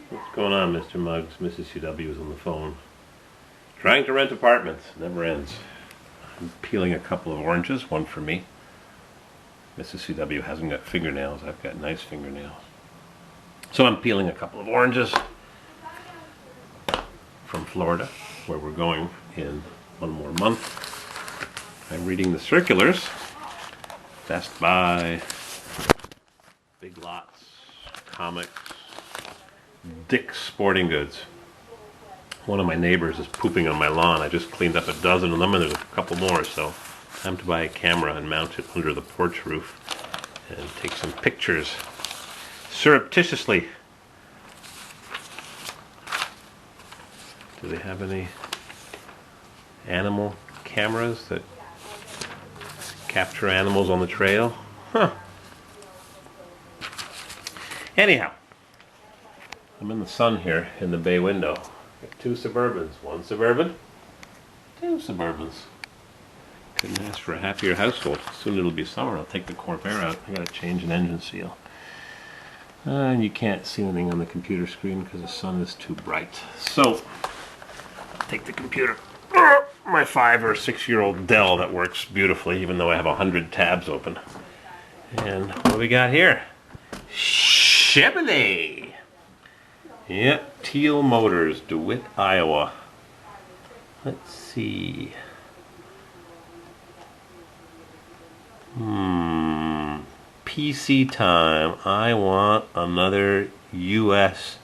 What's going on, Mr. Muggs? Mrs. CW is on the phone. Trying to rent apartments. Never ends. I'm peeling a couple of oranges, one for me. Mrs. CW hasn't got fingernails. I've got nice fingernails. So I'm peeling a couple of oranges from Florida, where we're going in one more month. I'm reading the circulars. Best Buy, Big Lots, comics, Dick's Sporting Goods. One of my neighbors is pooping on my lawn. I just cleaned up a dozen of them and there's a couple more, so time to buy a camera and mount it under the porch roof and take some pictures surreptitiously. Do they have any animal cameras that capture animals on the trail? Huh. Anyhow, I'm in the sun here in the bay window. Got two Suburbans. One Suburban, two Suburbans. Couldn't ask for a happier household. Soon it'll be summer. I'll take the Corvair out. I gotta change an engine seal. And you can't see anything on the computer screen because the sun is too bright. So, I'll take the computer. My 5 or 6 year old Dell that works beautifully, even though I have 100 tabs open. And what do we got here? Chevy. Yeah, Teal Motors, DeWitt, Iowa. Let's see. PC time. I want another US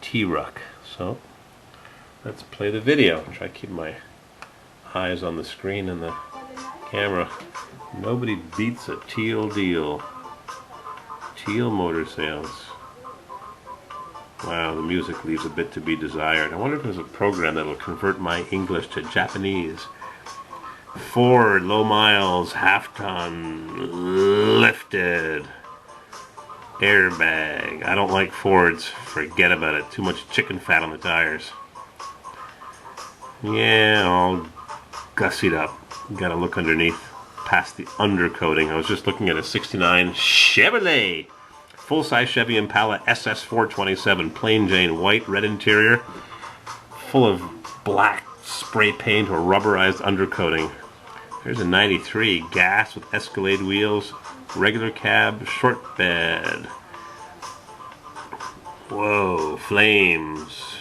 T-Ruck. So, let's play the video. Try to keep my eyes on the screen and the camera. Nobody beats a Teal deal. Teal Motor Sales. Wow, the music leaves a bit to be desired. I wonder if there's a program that will convert my English to Japanese. Ford, low miles, half-ton, lifted, airbag. I don't like Fords. Forget about it. Too much chicken fat on the tires. Yeah, all gussied up. Gotta look underneath, past the undercoating. I was just looking at a 69 Chevrolet. Full-size Chevy Impala SS 427, plain Jane, white, red interior, full of black spray paint or rubberized undercoating. There's a 93, gas with Escalade wheels, regular cab, short bed. Whoa, flames,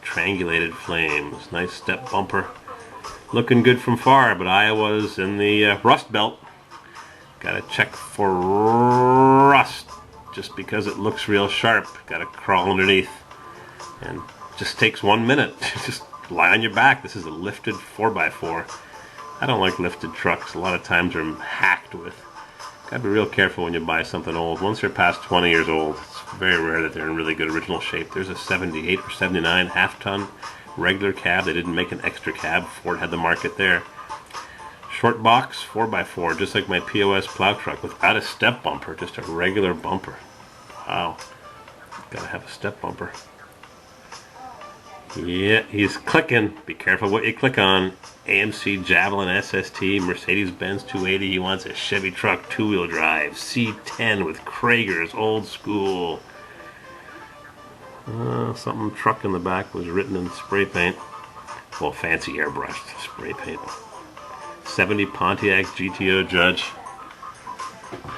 triangulated flames, nice step bumper. Looking good from far, but Iowa's in the Rust Belt. Gotta check for rust. Just because it looks real sharp, gotta crawl underneath. And just takes 1 minute. Just lie on your back. This is a lifted 4x4. I don't like lifted trucks. A lot of times they're hacked with. Gotta be real careful when you buy something old. Once they're past 20 years old, it's very rare that they're in really good original shape. There's a 78 or 79 half-ton regular cab. They didn't make an extra cab. Ford had the market there. Short box 4x4, just like my POS plow truck, without a step bumper, just a regular bumper. Wow, gotta have a step bumper. Yeah, he's clicking. Be careful what you click on. AMC Javelin SST, Mercedes-Benz 280. He wants a Chevy truck, 2-wheel drive, C10 with Kragers, old school. Something truck in the back was written in spray paint. Well, fancy airbrushed spray paint. 70 Pontiac GTO Judge.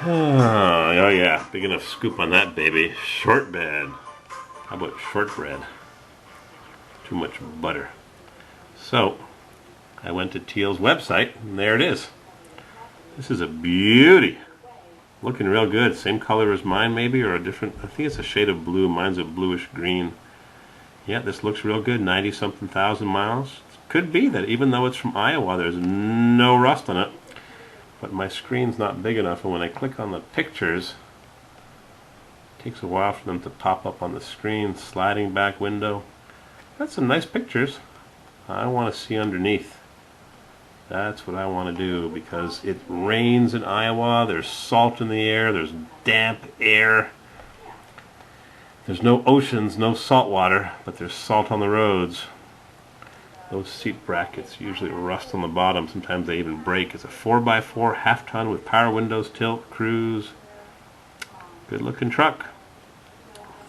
Oh yeah, big enough scoop on that baby. Short bed. How about shortbread? Too much butter. So, I went to Teal's website, and there it is. This is a beauty. Looking real good. Same color as mine maybe, or a different, I think it's a shade of blue. Mine's a bluish green. Yeah, this looks real good. 90-something thousand miles. Could be that even though it's from Iowa, there's no rust on it. But my screen's not big enough, and when I click on the pictures, it takes a while for them to pop up on the screen. Sliding back window. That's some nice pictures. I want to see underneath. That's what I want to do, because it rains in Iowa, there's salt in the air, there's damp air. There's no oceans, no salt water, but there's salt on the roads. Those seat brackets usually rust on the bottom. Sometimes they even break. It's a 4x4 half-ton with power windows, tilt, cruise. Good looking truck.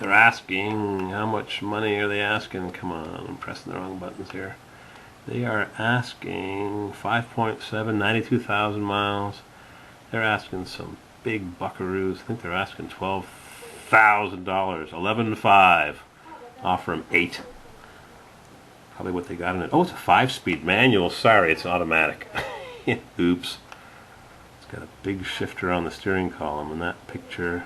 They're asking, how much money are they asking? Come on, I'm pressing the wrong buttons here. They are asking 5.7, 92,000 miles. They're asking some big buckaroos. I think they're asking $12,000, 11.5. Offer them 8. Probably what they got in it. Oh, it's a 5-speed manual. Sorry, it's automatic. Oops. It's got a big shifter on the steering column. And that picture,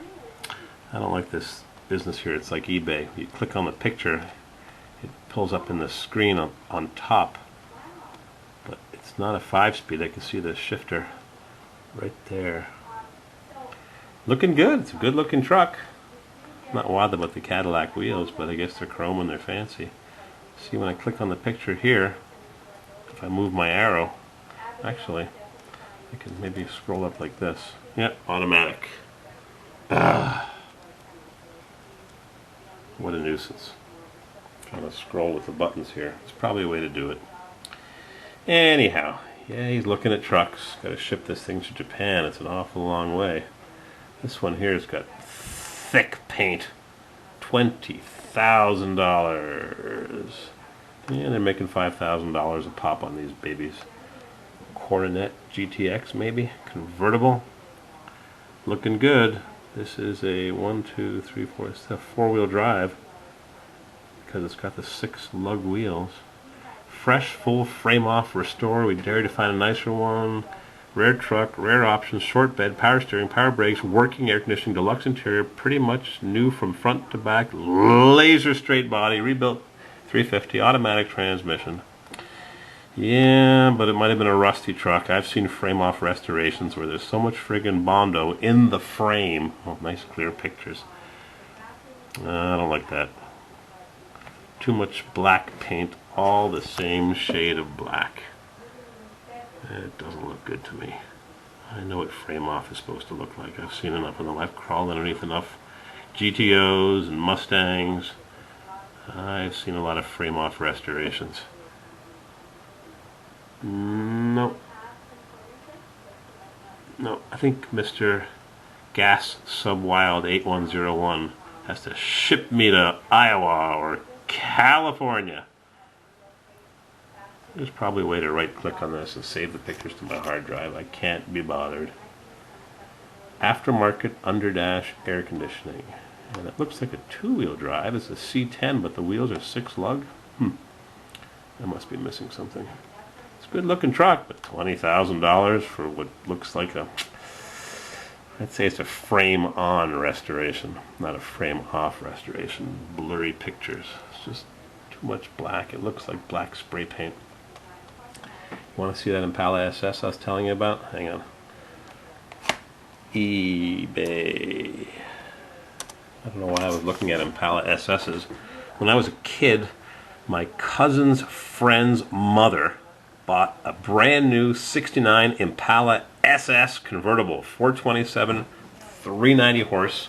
I don't like this business here. It's like eBay. You click on the picture, it pulls up in the screen on top. But it's not a 5-speed. I can see the shifter right there. Looking good. It's a good looking truck. Not wild about the Cadillac wheels, but I guess they're chrome and they're fancy. See, when I click on the picture here, if I move my arrow, actually, I can maybe scroll up like this. Yep, automatic. What a nuisance. I'm trying to scroll with the buttons here. It's probably a way to do it. Anyhow, yeah, he's looking at trucks. Got to ship this thing to Japan. It's an awful long way. This one here has got thick paint. $20,000. Yeah, they're making $5,000 a pop on these babies. Coronet GTX maybe, convertible. Looking good. This is a 4-wheel drive because it's got the 6 lug wheels. Fresh, full frame off restore. We dare to find a nicer one. Rare truck, rare options, short bed, power steering, power brakes, working air conditioning, deluxe interior, pretty much new from front to back, laser straight body, rebuilt 350, automatic transmission. Yeah, but it might have been a rusty truck. I've seen frame off restorations where there's so much friggin' Bondo in the frame. Oh, nice clear pictures. I don't like that. Too much black paint, all the same shade of black. It doesn't look good to me. I know what frame off is supposed to look like. I've seen enough of them. I've crawled underneath enough GTOs and Mustangs. I've seen a lot of frame off restorations. No. No, I think Mr. Gas Subwild 8101 has to ship me to Iowa or California. There's probably a way to right click on this and save the pictures to my hard drive. I can't be bothered. Aftermarket underdash air conditioning. And it looks like a 2-wheel drive. It's a C10, but the wheels are 6 lug. I must be missing something. It's a good looking truck, but $20,000 for what looks like a, I'd say it's a frame on restoration, not a frame off restoration. Blurry pictures. It's just too much black. It looks like black spray paint. Want to see that Impala SS I was telling you about? Hang on. eBay. I don't know why I was looking at Impala SS's. When I was a kid, my cousin's friend's mother bought a brand new 69 Impala SS convertible, 427, 390 horse.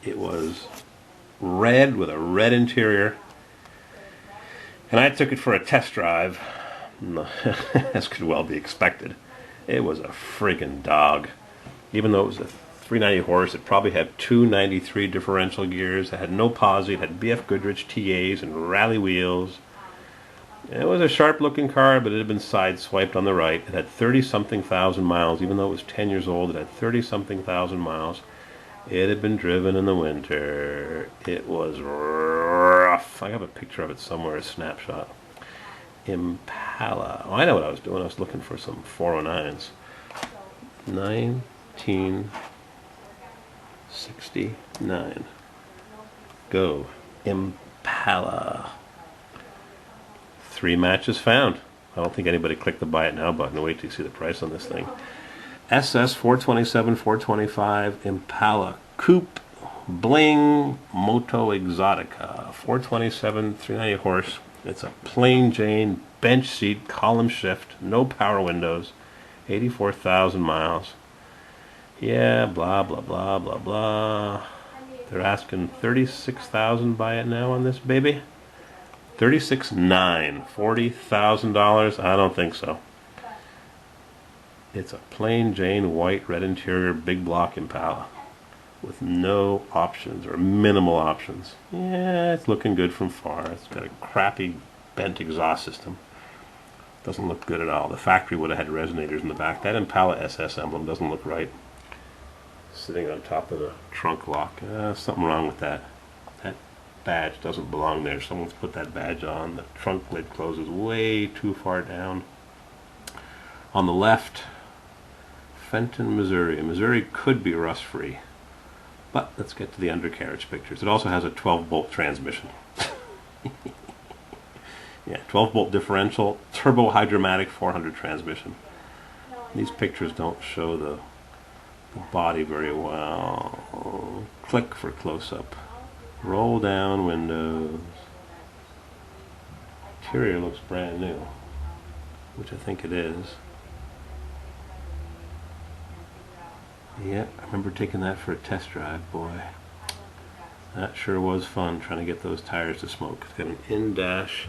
It was red with a red interior. And I took it for a test drive. As could well be expected. It was a friggin' dog. Even though it was a 390 horse, it probably had 293 differential gears. It had no posi. It had BF Goodrich TAs and rally wheels. It was a sharp looking car, but it had been sideswiped on the right. It had 30-something thousand miles. Even though it was 10 years old, it had 30-something thousand miles. It had been driven in the winter. It was rough. I have a picture of it somewhere, a snapshot. Impala. Oh, I know what I was doing. I was looking for some 409s. 1969. Go. Impala. 3 matches found. I don't think anybody clicked the buy it now button. Wait till you see the price on this thing. SS 427, 425 Impala Coupe Bling Moto Exotica 427, 390 horse. It's a plain Jane bench seat, column shift, no power windows, 84,000 miles. Yeah, blah blah blah blah blah. They're asking $36,000 buy it now on this baby. $36,900, $40,000. I don't think so. It's a plain Jane white red interior big block Impala. with no options or minimal options. Yeah, it's looking good from far. It's got a crappy bent exhaust system. Doesn't look good at all. The factory would have had resonators in the back. That Impala SS emblem doesn't look right. Sitting on top of the trunk lock. Something wrong with that. That badge doesn't belong there. Someone's put that badge on. The trunk lid closes way too far down. On the left, Fenton, Missouri. Missouri could be rust-free. But let's get to the undercarriage pictures. It also has a 12-bolt transmission. Yeah, 12-bolt differential, turbo hydromatic 400 transmission. These pictures don't show the body very well. Click for close-up. Roll down windows. Interior looks brand new, which I think it is. Yeah, I remember taking that for a test drive, boy. That sure was fun, trying to get those tires to smoke. It's got an in-dash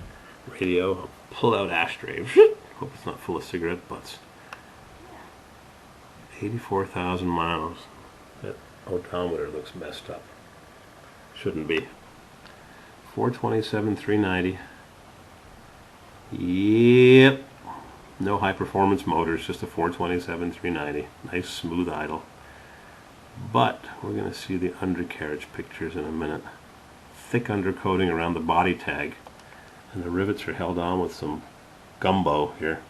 radio, a pull-out ashtray. Hope it's not full of cigarette butts. 84,000 miles. That odometer looks messed up. Shouldn't be. 427, 390. Yep. No high-performance motors, just a 427, 390. Nice, smooth idle. But we're going to see the undercarriage pictures in a minute. Thick undercoating around the body tag. And the rivets are held on with some gumbo here.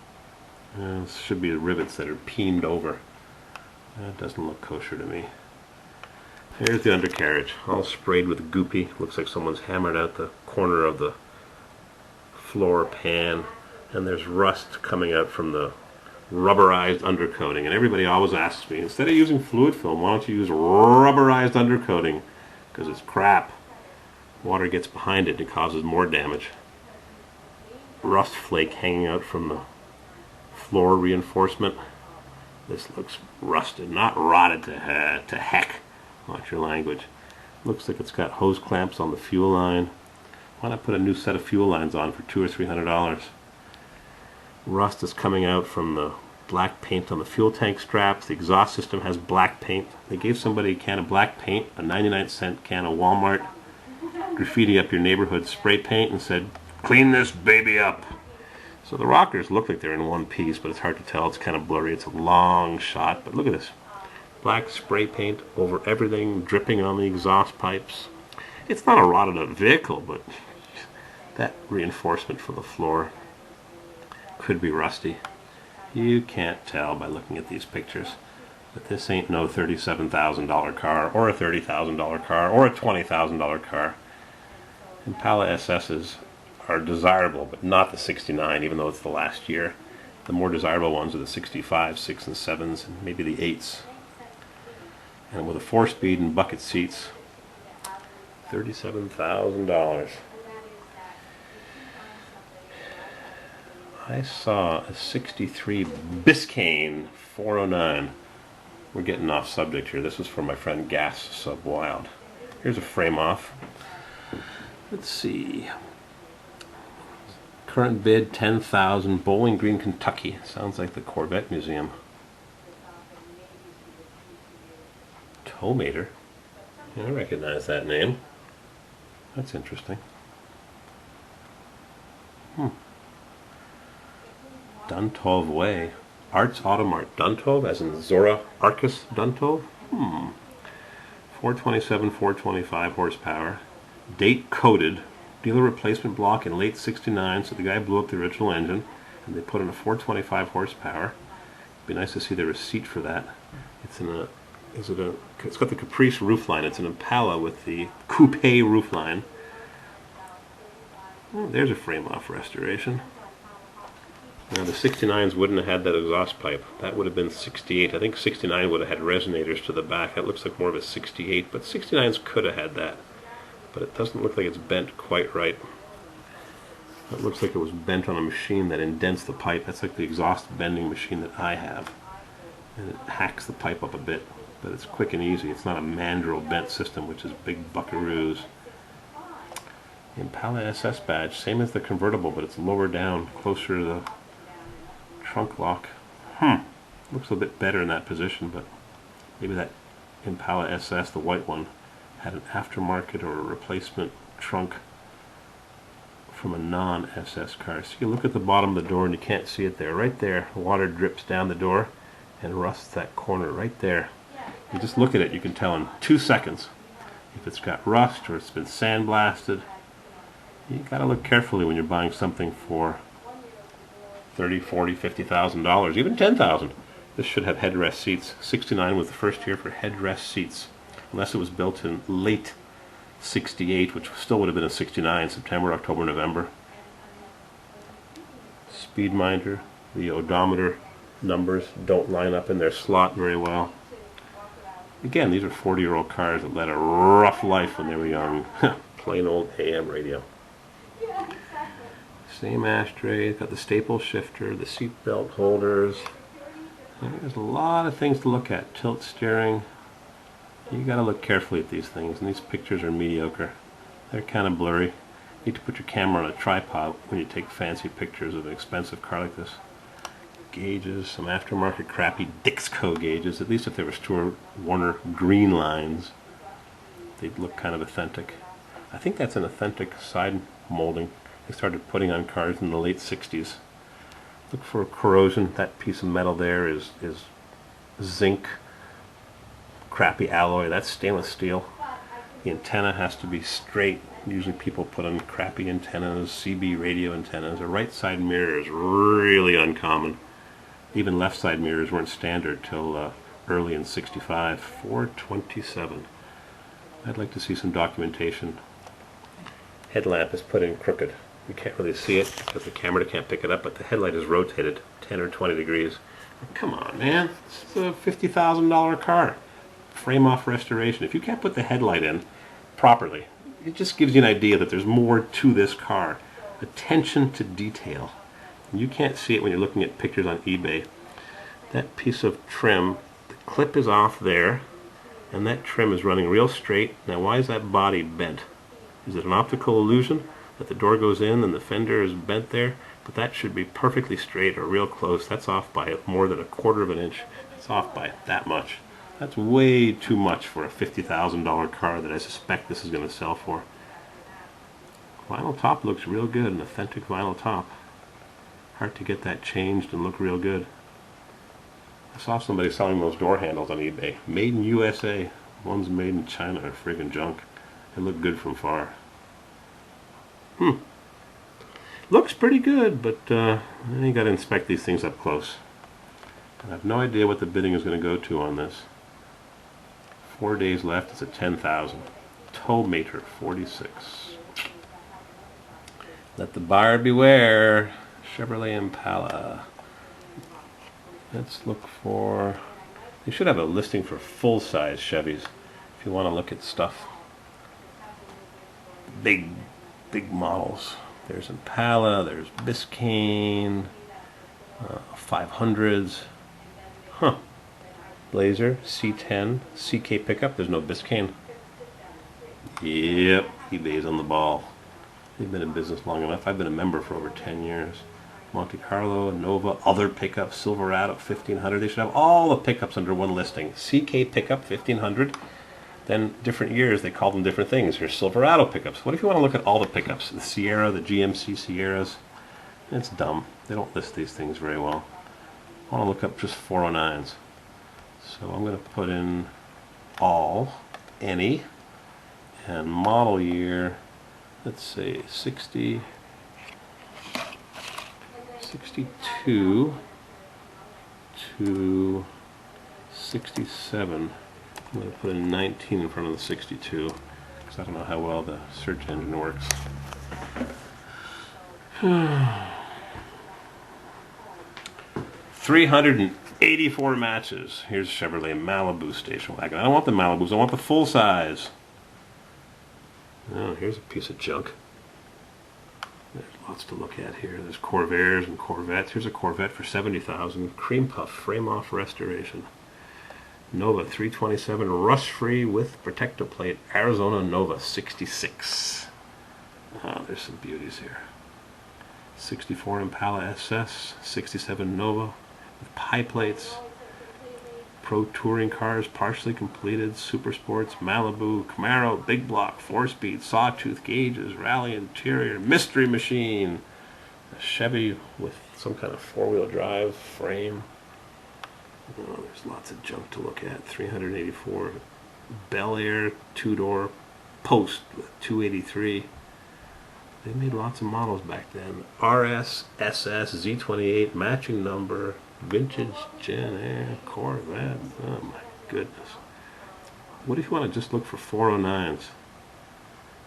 This should be the rivets that are peened over. That doesn't look kosher to me. Here's the undercarriage, all sprayed with goopy. Looks like someone's hammered out the corner of the floor pan. And there's rust coming out from the rubberized undercoating. And everybody always asks me, instead of using fluid film, why don't you use rubberized undercoating? Because it's crap. Water gets behind it, it causes more damage. Rust flake hanging out from the floor reinforcement. This looks rusted, not rotted to heck. Watch your language. Looks like it's got hose clamps on the fuel line. Why not put a new set of fuel lines on for $200 or $300? Rust is coming out from the black paint on the fuel tank straps. The exhaust system has black paint. They gave somebody a can of black paint, a 99-cent can of Walmart graffiti up your neighborhood spray paint, and said, clean this baby up. So the rockers look like they're in one piece, but it's hard to tell. It's kind of blurry. It's a long shot, but look at this. Black spray paint over everything, dripping on the exhaust pipes. It's not a rotted out vehicle, but that reinforcement for the floor could be rusty. You can't tell by looking at these pictures, but this ain't no $37,000 car, or a $30,000 car, or a $20,000 car. Impala SS's are desirable, but not the 69, even though it's the last year. The more desirable ones are the 65, 6 and 7s, and maybe the 8s. And with a 4-speed and bucket seats, $37,000. I saw a 63 Biscayne 409. We're getting off subject here. This is for my friend Gas Sub Wild. Here's a frame off. Let's see. Current bid $10,000. Bowling Green, Kentucky. Sounds like the Corvette Museum. Tomater. Yeah, I recognize that name. That's interesting. Duntov Way. Arts Automart. Duntov, as in Zora Arcus Duntov? 427, 425 horsepower. Date coded. Dealer replacement block in late 69, so the guy blew up the original engine, and they put in a 425 horsepower. Be nice to see the receipt for that. It's in a, it's got the Caprice roofline. It's an Impala with the coupe roofline. Oh, there's a frame-off restoration. Now the 69s wouldn't have had that exhaust pipe. That would have been 68. I think 69 would have had resonators to the back. That looks like more of a 68, but 69s could have had that. But it doesn't look like it's bent quite right. It looks like it was bent on a machine that indents the pipe. That's like the exhaust bending machine that I have. And it hacks the pipe up a bit, but it's quick and easy. It's not a mandrel bent system, which is big buckaroos. The Impala SS badge, same as the convertible, but it's lower down, closer to the trunk lock. Looks a bit better in that position, but maybe that Impala SS, the white one, had an aftermarket or a replacement trunk from a non-SS car. So you look at the bottom of the door and you can't see it there. Right there, water drips down the door and rusts that corner right there. You just look at it, you can tell in 2 seconds if it's got rust or it's been sandblasted. You gotta look carefully when you're buying something for $30,000, $40,000, $50,000, even $10,000. This should have headrest seats. 69 was the first year for headrest seats, unless it was built in late 68, which still would have been a 69, September, October, November. Speed minder, the odometer numbers don't line up in their slot very well. Again, these are 40-year-old cars that led a rough life when they were young. Plain old AM radio. Same ashtray, got the staple shifter, the seat belt holders. There's a lot of things to look at. Tilt steering. You gotta look carefully at these things, and these pictures are mediocre. They're kind of blurry. You need to put your camera on a tripod when you take fancy pictures of an expensive car like this. Gauges, some aftermarket crappy Dixco gauges. At least if they were Stuart Warner green lines, they'd look kind of authentic. I think that's an authentic side molding they started putting on cars in the late 60s. Look for corrosion. That piece of metal there is zinc, crappy alloy. That's stainless steel. The antenna has to be straight. Usually people put on crappy antennas, CB radio antennas. A right side mirror is really uncommon. Even left side mirrors weren't standard till early in 65. 427. I'd like to see some documentation. Headlamp is put in crooked. You can't really see it because the camera can't pick it up, but the headlight is rotated 10 or 20 degrees. Come on, man. This is a $50,000 car. Frame off restoration. If you can't put the headlight in properly, it just gives you an idea that there's more to this car. Attention to detail. You can't see it when you're looking at pictures on eBay. That piece of trim, the clip is off there, and that trim is running real straight. Now, why is that body bent? Is it an optical illusion that the door goes in and the fender is bent there? But that should be perfectly straight or real close. That's off by more than 1/4 of an inch. It's off by that much. That's way too much for a $50,000 car that I suspect this is going to sell for. Vinyl top looks real good, an authentic vinyl top. Hard to get that changed and look real good. I saw somebody selling those door handles on eBay. Made in USA. One's made in China are friggin' junk. They look good from far. Looks pretty good, but you got to inspect these things up close. And I have no idea what the bidding is going to go to on this. 4 days left. It's at 10,000. Tow mater 46. Let the buyer beware. Chevrolet Impala. Let's look for. They should have a listing for full-size Chevys if you want to look at stuff. Big models. There's Impala, there's Biscayne, 500s. Blazer, C10, CK pickup. There's no Biscayne. Yep, eBay's on the ball. They've been in business long enough. I've been a member for over 10 years. Monte Carlo, Nova, other pickups, Silverado 1500. They should have all the pickups under one listing. CK pickup 1500. Then different years they call them different things. Here's Silverado pickups. What if you want to look at all the pickups? The Sierra, the GMC Sierras. It's dumb. They don't list these things very well. I want to look up just 409s. So I'm going to put in all, any, and model year. Let's say 62 to 67. I'm going to put in 19 in front of the 62 because I don't know how well the search engine works. 384 matches. Here's Chevrolet Malibu station wagon. I don't want the Malibus, I want the full size. Oh, here's a piece of junk. There's lots to look at here. There's Corvairs and Corvettes. Here's a Corvette for 70,000. Cream puff, frame off restoration. Nova 327, rust free with protector plate. Arizona Nova 66. Oh, there's some beauties here. 64 Impala SS, 67 Nova with pie plates. Pro touring cars, partially completed, super sports, Malibu, Camaro, big block, 4-speed, sawtooth gauges, rally interior, mystery machine, a Chevy with some kind of 4-wheel drive frame. Oh, there's lots of junk to look at. 384 Bel Air 2-door Post with 283. They made lots of models back then. RS, SS, Z28, matching number, vintage Gen Air, Corvette. Oh my goodness. What if you want to just look for 409s?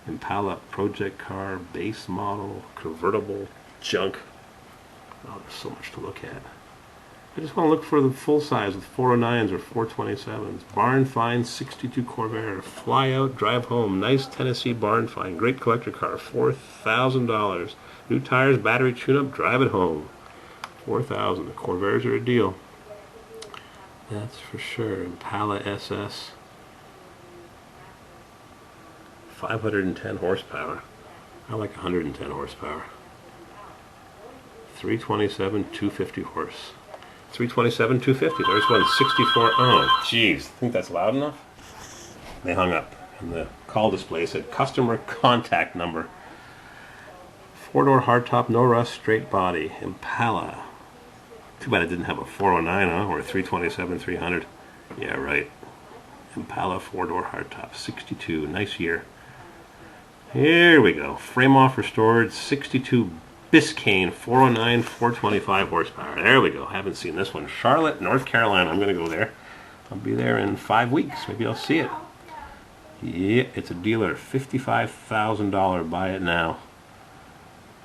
Impala project car, base model, convertible, junk. Oh, there's so much to look at. I just want to look for the full size with 409s or 427s. Barn find 62 Corvair. Fly out, drive home. Nice Tennessee barn find. Great collector car. $4,000. New tires, battery tune-up, drive it home. $4,000. The Corvairs are a deal. That's for sure. Impala SS. 510 horsepower. I like 110 horsepower. 327, 250 horse. 327, 250. There's one 64. Oh, jeez. Think that's loud enough? They hung up. And the call display said customer contact number. 4-door hardtop, no rust, straight body. Impala. Too bad it didn't have a 409, huh? Or a 327, 300. Yeah, right. Impala 4-door hardtop. 62. Nice year. Here we go. Frame off restored. 62 Biscayne 409, 425 horsepower. There we go. Haven't seen this one. Charlotte, North Carolina. I'm going to go there. I'll be there in 5 weeks. Maybe I'll see it. Yeah, it's a dealer. $55,000. Buy it now.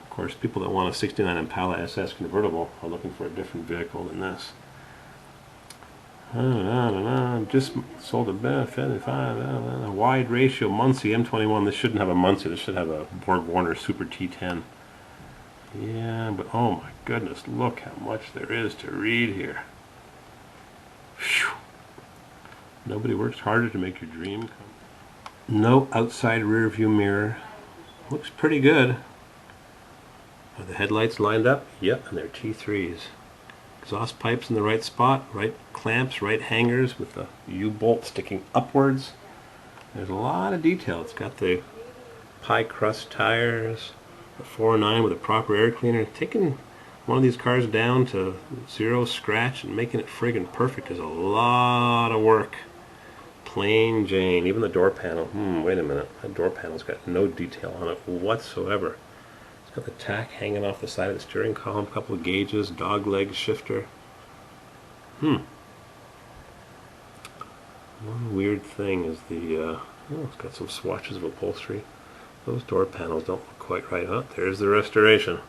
Of course, people that want a 69 Impala SS convertible are looking for a different vehicle than this. Just sold a benefit. A wide ratio Muncie M21. This shouldn't have a Muncie. This should have a Borg Warner Super T10. Yeah, but oh my goodness, look how much there is to read here. Whew. Nobody works harder to make your dream come. No outside rear view mirror. Looks pretty good. Are the headlights lined up? Yep, and they're T3s. Exhaust pipes in the right spot, right clamps, right hangers with the U-bolt sticking upwards. There's a lot of detail. It's got the pie crust tires. A 409 with a proper air cleaner. Taking one of these cars down to 0 scratch and making it friggin' perfect is a lot of work. Plain Jane. Even the door panel. Wait a minute. That door panel's got no detail on it whatsoever. It's got the tack hanging off the side of the steering column, a couple of gauges, dog leg shifter. One weird thing is the, it's got some swatches of upholstery. Those door panels don't look quite right. Huh? There's the restoration.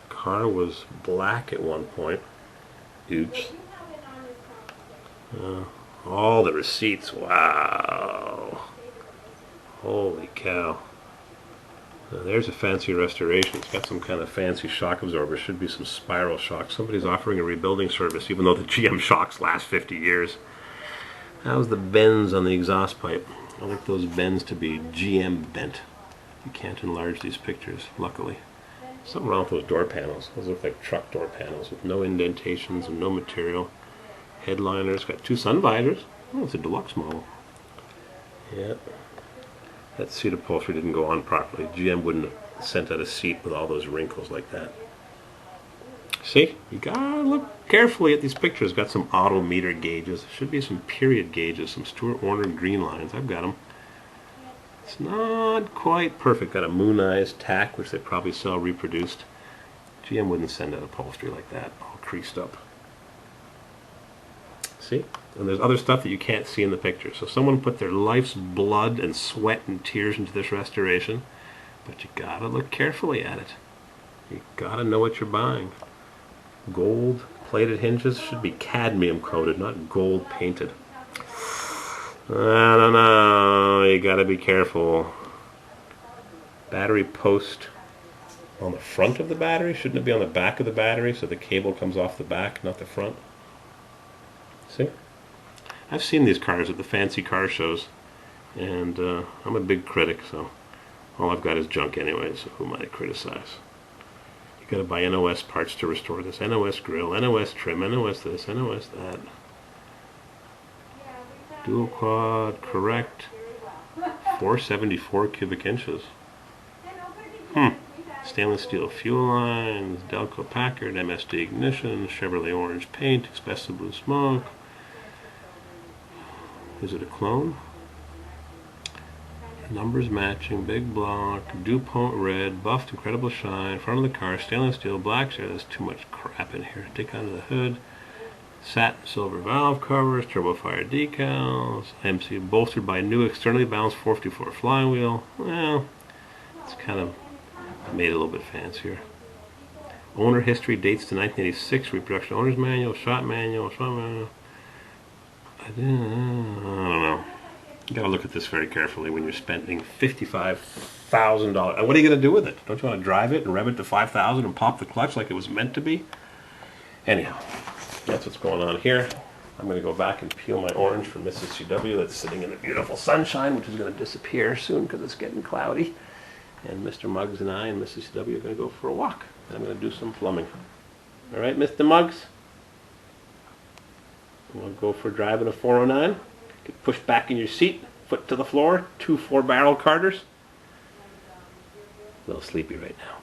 Car was black at one point. Oops. All the receipts. Wow. Holy cow. Now there's a fancy restoration. It's got some kind of fancy shock absorber. Should be some spiral shocks. Somebody's offering a rebuilding service, even though the GM shocks last 50 years. How's the bends on the exhaust pipe? I like those bends to be GM bent. You can't enlarge these pictures, luckily. Something wrong with those door panels. Those look like truck door panels with no indentations and no material. Headliners, got 2 sun visors. Oh, it's a deluxe model. Yep. That seat upholstery didn't go on properly. GM wouldn't have sent out a seat with all those wrinkles like that. See? You gotta look carefully at these pictures. Got some odometer gauges. There should be some period gauges, some Stuart Warner green lines. I've got them. It's not quite perfect. Got a moon eyes tack, which they probably sell reproduced. GM wouldn't send out upholstery like that, all creased up. See? And there's other stuff that you can't see in the picture. So someone put their life's blood and sweat and tears into this restoration, but you gotta look carefully at it. You gotta know what you're buying. Gold plated hinges should be cadmium coated, not gold painted. I don't know. You gotta be careful. Battery post on the front of the battery. Shouldn't it be on the back of the battery so the cable comes off the back, not the front? See? I've seen these cars at the fancy car shows, and I'm a big critic, so all I've got is junk anyway, so who might I criticize? You gotta buy NOS parts to restore this. NOS grill, NOS trim, NOS this, NOS that. Dual quad, correct. 474 cubic inches. Stainless steel fuel lines, Delco Packard, MSD ignition, Chevrolet orange paint, asbestos blue smoke. Is it a clone? Numbers matching, big block, DuPont red, buffed incredible shine, front of the car, stainless steel, black share. There's too much crap in here. Take out of the hood. Satin silver valve covers, turbo fire decals, MC bolstered by new externally balanced 454 flywheel. Well, it's kind of made it a little bit fancier. Owner history dates to 1986, reproduction owner's manual, shop manual. I don't know. You gotta look at this very carefully when you're spending $55,000. And what are you gonna do with it? Don't you want to drive it and rev it to 5,000 and pop the clutch like it was meant to be? Anyhow, that's what's going on here. I'm gonna go back and peel my orange from Mrs. CW that's sitting in the beautiful sunshine, which is gonna disappear soon because it's getting cloudy. And Mr. Muggs and I and Mrs. CW are gonna go for a walk. And I'm gonna do some plumbing. All right, Mr. Muggs? We'll go for driving a 409. Get pushed back in your seat, foot to the floor, 2 4-barrel Carters. A little sleepy right now.